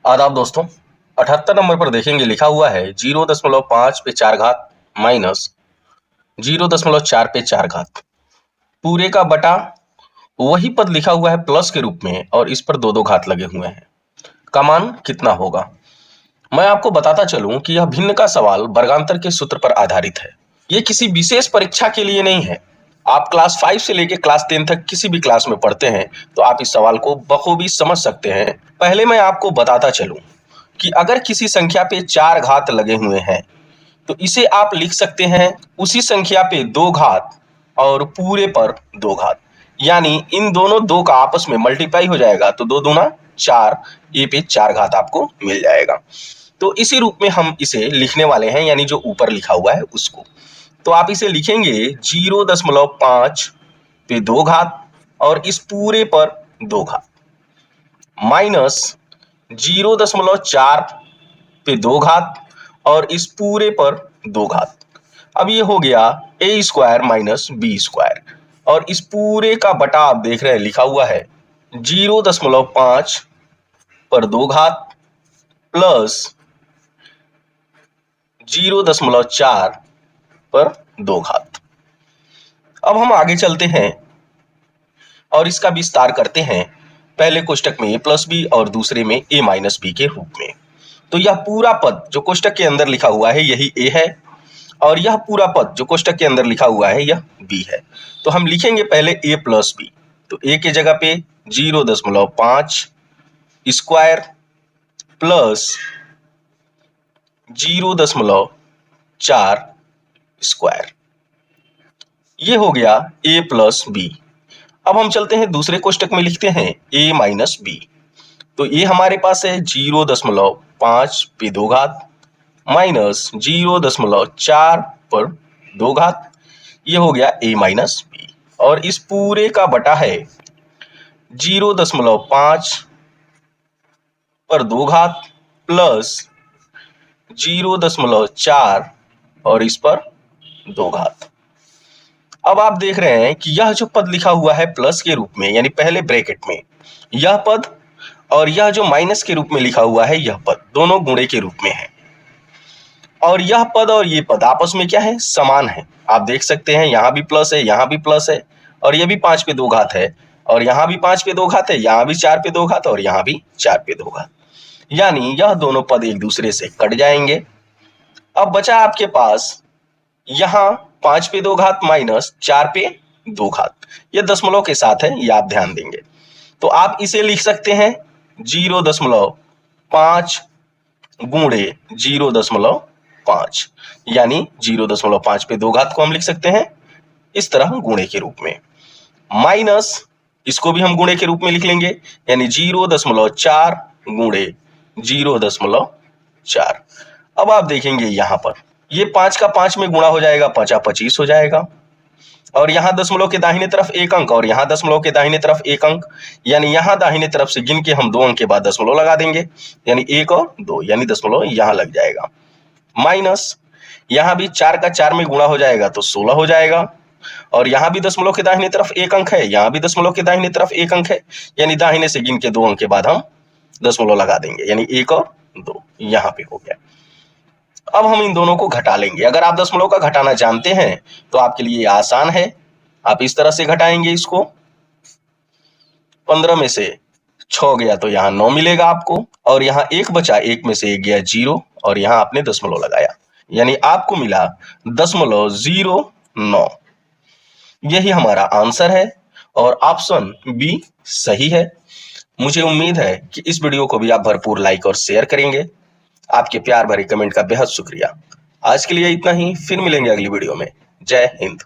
आदाब दोस्तों। 78 नंबर पर देखेंगे लिखा हुआ है 0.5 पे 4 घात माइनस 0.4 पे 4 घात पूरे का बटा वही पद लिखा हुआ है प्लस के रूप में और इस पर दो दो घात लगे हुए हैं का मान कितना होगा। मैं आपको बताता चलूं कि यह भिन्न का सवाल वर्गांतर के सूत्र पर आधारित है। ये किसी विशेष परीक्षा के लिए नहीं है। आप क्लास 5 से लेकर क्लास 10 तक किसी भी क्लास में पढ़ते हैं तो आप इस सवाल को बखूबी समझ सकते हैं। पहले मैं आपको बताता चलूं कि अगर किसी संख्या पे 4 घात लगे हुए हैं तो इसे आप लिख सकते हैं उसी संख्या पे 2 घात और पूरे पर 2 घात, यानी इन दोनों दो का आपस में मल्टीप्लाई हो जाएगा तो 2 दूना 4, ए पे 4 घात आपको मिल जाएगा। तो इसी रूप में हम इसे लिखने वाले हैं, यानी जो ऊपर लिखा हुआ है उसको। तो आप इसे लिखेंगे 0.5 पे 2 घात और इस पूरे पर 2 घात माइनस 0.4 पे 2 घात और इस पूरे पर 2 घात। अब ये हो गया a square minus b square और इस पूरे का बटा आप देख रहे हैं लिखा हुआ है 0.5 पर 2 घात प्लस 0.4 पर 2 घात। अब हम आगे चलते हैं और इसका विस्तार करते हैं। पहले कोष्टक में a प्लस बी और दूसरे में a माइनस बी के रूप में। तो यह पूरा पद जो कोष्टक के अंदर लिखा हुआ है यही a है और यह पूरा पद जो कोष्टक के अंदर लिखा हुआ है यह b है। तो हम लिखेंगे पहले a प्लस बी। तो a के जगह पे 0.5 स्क्वायर प्लस 0.4 स्क्वायर, ये हो गया a प्लस बी। अब हम चलते हैं दूसरे कोष्टक में, लिखते हैं a माइनस बी। तो ये हमारे पास है 0.5 पे 2 घात माइनस 0.4 पर 2 घात, ये हो गया a माइनस बी और इस पूरे का बटा है 0.5 पर 2 घात प्लस 0.4 और इस पर 2 घात। अब आप देख रहे हैं कि यह जो पद लिखा हुआ है प्लस के रूप में, यानी पहले ब्रैकेट में यह पद और यह जो माइनस के रूप में लिखा हुआ है यह पद दोनों गुणे के रूप में है और यह पद और ये पद आपस में क्या है, समान है। आप देख सकते हैं यहां भी प्लस है, यहां भी प्लस है और यह भी 5 पे 2 घात है और यहां भी 5 पे 2 घात है, यहां भी 4 पे 2 घात और यहां भी 4 पे 2 घात, यानी यह दोनों पद एक दूसरे से कट जाएंगे। अब बचा आपके पास यहां 5 पे 2 घात माइनस 4 पे 2 घात, यह दशमलव के साथ है, ये आप ध्यान देंगे। तो आप इसे लिख सकते हैं 0.5 गुणे 0.5, यानी 0.5 पे 2 घात को हम लिख सकते हैं इस तरह गुणे के रूप में, माइनस इसको भी हम गुणे के रूप में लिख लेंगे, यानी 0.4 गुणे 0.4। अब आप देखेंगे यहां पर ये 5 का 5 में गुणा हो जाएगा, 5 25 हो जाएगा और यहां दशमलव के दाहिने तरफ 1 अंक और यहां दशमलव के दाहिने तरफ 1 अंक, यानी यहां दाहिने तरफ से गिन के हम 2 अंक के बाद दशमलव लगा देंगे, यानी 1 और 2, यानी दशमलव यहां लग जाएगा। माइनस यहां भी 4 का 4 में गुणा हो जाएगा तो 16 हो जाएगा और यहां भी दशमलव के दाहिने तरफ 1 अंक है, यहां भी दशमलव के दाहिने तरफ 1 अंक है, यानी दाहिने से गिन के 2 अंक के बाद हम दशमलव लगा देंगे, यानी 1 और 2 यहां पे हो गया। अब हम इन दोनों को घटा लेंगे। अगर आप दशमलव का घटाना जानते हैं तो आपके लिए आसान है, आप इस तरह से घटाएंगे इसको। 15 में से 6 गया तो यहाँ 9 मिलेगा आपको और यहाँ 1 बचा, 1 में से 1 गया 0 और यहाँ आपने दशमलव लगाया, यानी आपको मिला 0.09। यही हमारा आंसर है और ऑप्शन बी सही है। मुझे उम्मीद है कि इस वीडियो को भी आप भरपूर लाइक और शेयर करेंगे। आपके प्यार भरे कमेंट का बेहद शुक्रिया। आज के लिए इतना ही, फिर मिलेंगे अगली वीडियो में। जय हिंद।